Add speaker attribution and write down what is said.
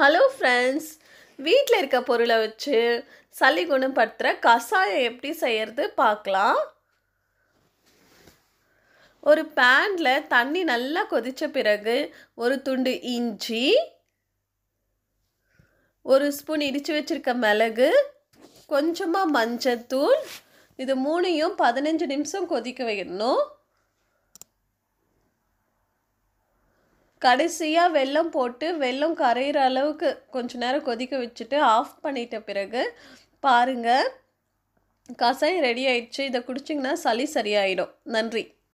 Speaker 1: Hello friends, வீட்டில் இருக்க பொருளை வச்சு சளி குணப்படுத்துகிற கஷாயம் எப்படி செய்கிறது பார்க்கலாம். ஒரு பேனில் தண்ணி நல்லா கொதித்த பிறகு ஒரு துண்டு இஞ்சி, ஒரு ஸ்பூன் இடித்து வச்சுருக்க மிளகு, கொஞ்சமாக மஞ்சத்தூள், இது மூணையும் 15 நிமிஷம் கொதிக்க வைக்கணும். கடைசியாக வெல்லம் போட்டு வெல்லம் கரையிற அளவுக்கு கொஞ்ச நேரம் கொதிக்க வச்சுட்டு ஆஃப் பண்ணிட்ட பிறகு பாருங்கள், கஷாயம் ரெடி ஆயிடுச்சு. இதை குடிச்சிங்கன்னா சளி சரியாயிடும். நன்றி.